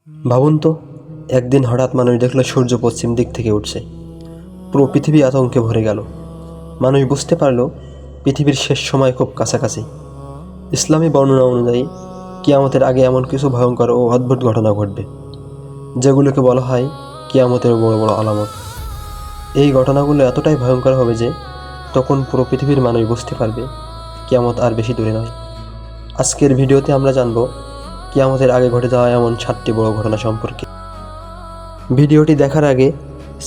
ভাবুন তো, একদিন হঠাৎ মানুষ দেখলো সূর্য পশ্চিম দিক থেকে উঠছে। পুরো পৃথিবী আতঙ্কে ভরে গেল। মানুষ বুঝতে পারলো পৃথিবীর শেষ সময় খুব কাছাকাছি। ইসলামী বর্ণনা অনুযায়ী কিয়ামতের আগে এমন কিছু ভয়ঙ্কর ও অদ্ভুত ঘটনা ঘটবে, যেগুলোকে বলা হয় কিয়ামতের বড় বড় আলামত। এই ঘটনাগুলো এতটাই ভয়ঙ্কর হবে যে তখন পুরো পৃথিবীর মানুষ বুঝতে পারবে কিয়ামত আর বেশি দূরে নয়। আজকের ভিডিওতে আমরা জানব কিয়ামতের আগে ঘটে যাওয়া এমন 7টি বড় ঘটনা সম্পর্কে। ভিডিওটি দেখার আগে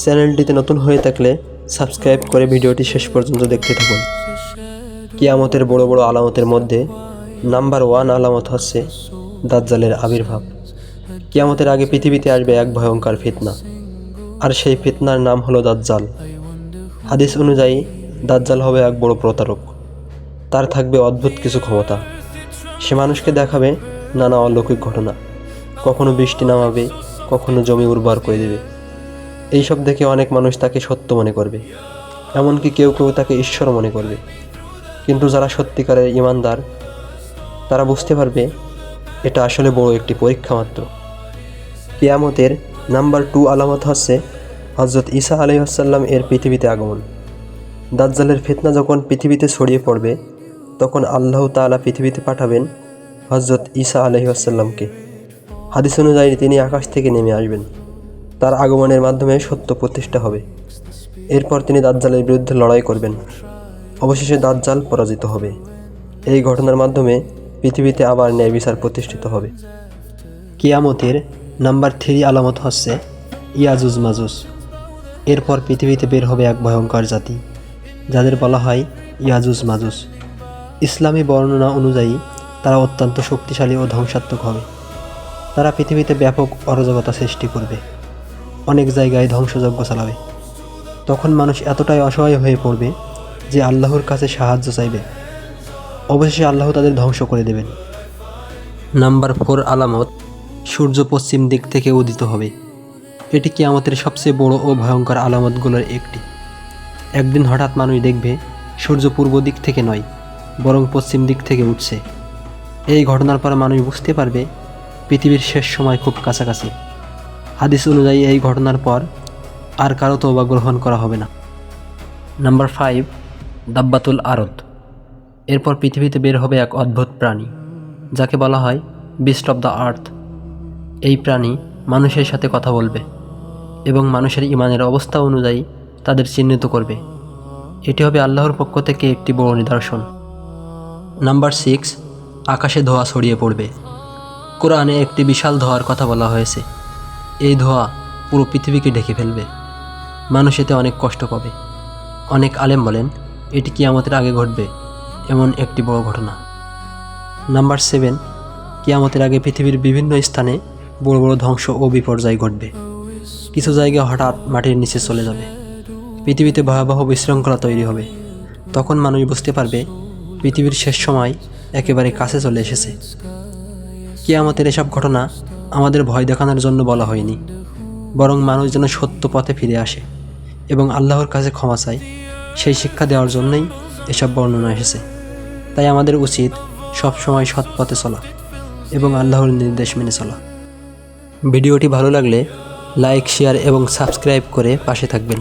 চ্যানেলটিতে নতুন হয়ে থাকলে সাবস্ক্রাইব করে ভিডিওটি শেষ পর্যন্ত দেখতে থাকুন। কিয়ামতের বড় বড় আলামতের মধ্যে নাম্বার 1 আলামত হচ্ছে দাজ্জালের আবির্ভাব। কিয়ামতের আগে পৃথিবীতে আসবে এক ভয়ঙ্কর ফিতনা, আর সেই ফিতনার নাম হলো দাজ্জাল। হাদিস অনুযায়ী দাজ্জাল হবে এক বড় প্রতারক। তার থাকবে অদ্ভুত কিছু ক্ষমতা। সে মানুষকে দেখাবে নানা অলৌকিক ঘটনা, কখনো বৃষ্টি নামাবে, কখনো জমি উর্বর করে দেবে। এইসব দেখে অনেক মানুষ তাকে সত্য মনে করবে, এমনকি কেউ কেউ তাকে ঈশ্বর মনে করবে। কিন্তু যারা সত্যিকারের ঈমানদার, তারা বুঝতে পারবে এটা আসলে বড় একটি পরীক্ষা মাত্র। কিয়ামতের নাম্বার 2 আলামত হচ্ছে হযরত ঈসা আলাইহিস সালাম এর পৃথিবীতে আগমন। দাজ্জালের ফিতনা যখন পৃথিবীতে ছড়িয়ে পড়বে, তখন আল্লাহ তাআলা পৃথিবীতে পাঠাবেন হযরত ঈসা আলাইহিস সালামকে। হাদিস অনুযায়ী তিনি আকাশ থেকে নেমে আসবেন। তার আগমনের মাধ্যমে সত্য প্রতিষ্ঠা হবে। এরপর তিনি দাজ্জালের বিরুদ্ধে লড়াই করবেন। অবশেষে দাজ্জাল পরাজিত হবে। এই ঘটনার মাধ্যমে পৃথিবীতে আবার ন্যায় বিচার প্রতিষ্ঠিত হবে। কিয়ামতের নাম্বার 3 আলামত হচ্ছে ইয়াজুজ মাজুজ। এরপর পৃথিবীতে বের হবে এক ভয়ঙ্কর জাতি, যাদের বলা হয় ইয়াজুজ মাজুজ। ইসলামী বর্ণনা অনুযায়ী তারা অত্যন্ত শক্তিশালী ও ধ্বংসাত্মক হবে। তারা পৃথিবীতে ব্যাপক অরাজকতা সৃষ্টি করবে, অনেক জায়গায় ধ্বংসযজ্ঞ চালাবে। তখন মানুষ এতটাই অসহায় হয়ে পড়বে যে আল্লাহর কাছে সাহায্য চাইবে। অবশেষে আল্লাহ তাদের ধ্বংস করে দেবেন। নাম্বার 4 আলামত সূর্য পশ্চিম দিক থেকে উদিত হবে। এটি কিয়ামতের সবচেয়ে বড় ও ভয়ঙ্কর আলামতগুলোর একটি। একদিন হঠাৎ মানুষ দেখবে সূর্য পূর্ব দিক থেকে নয়, বরং পশ্চিম দিক থেকে উঠছে। এই ঘটনার পর মানুষ বুঝতে পারবে পৃথিবীর শেষ সময় খুব কাছাকাছি। হাদিস অনুযায়ী এই ঘটনার পর আর কারো তওবা গ্রহণ করা হবে না। নাম্বার 5 দাব্বাতুল আরদ। এরপর পৃথিবীতে বের হবে এক অদ্ভুত প্রাণী, যাকে বলা হয় বিস্ট অফ দ্য আর্থ। এই প্রাণী মানুষের সাথে কথা বলবে এবং মানুষের ঈমানের অবস্থা অনুযায়ী তাদের চিহ্নিত করবে। এটি হবে আল্লাহর পক্ষ থেকে একটি বড় নিদর্শন। নাম্বার 6 আকাশে ধোঁয়া ছড়িয়ে পড়বে। কোরআনে একটি বিশাল ধোঁয়ার কথা বলা হয়েছে। এই ধোঁয়া পুরো পৃথিবীকে ঢেকে ফেলবে। মানুষ এতে অনেক কষ্ট পাবে। অনেক আলেম বলেন এটি কিয়ামতের আগে ঘটবে এমন একটি বড় ঘটনা। নাম্বার 7 কিয়ামতের আগে পৃথিবীর বিভিন্ন স্থানে বড় বড় ধ্বংস ও বিপর্যয় ঘটবে। কিছু জায়গায় হঠাৎ মাটির নিচে চলে যাবে। পৃথিবীতে ভয়াবহ বিশৃঙ্খলা তৈরি হবে। তখন মানুষ বুঝতে পারবে পৃথিবীর শেষ সময় একেবারে কাছে চলে এসেছে। কিয়ামতের এসব ঘটনা আমাদের ভয় দেখানোর জন্য বলা হয়নি, বরং মানুষ যেন সত্য পথে ফিরে আসে এবং আল্লাহর কাছে ক্ষমা চায়, সেই শিক্ষা দেওয়ার জন্যই এসব বর্ণনা এসেছে। তাই আমাদের উচিত সবসময় সৎ পথে চলা এবং আল্লাহর নির্দেশ মেনে চলা। ভিডিওটি ভালো লাগলে লাইক, শেয়ার এবং সাবস্ক্রাইব করে পাশে থাকবেন।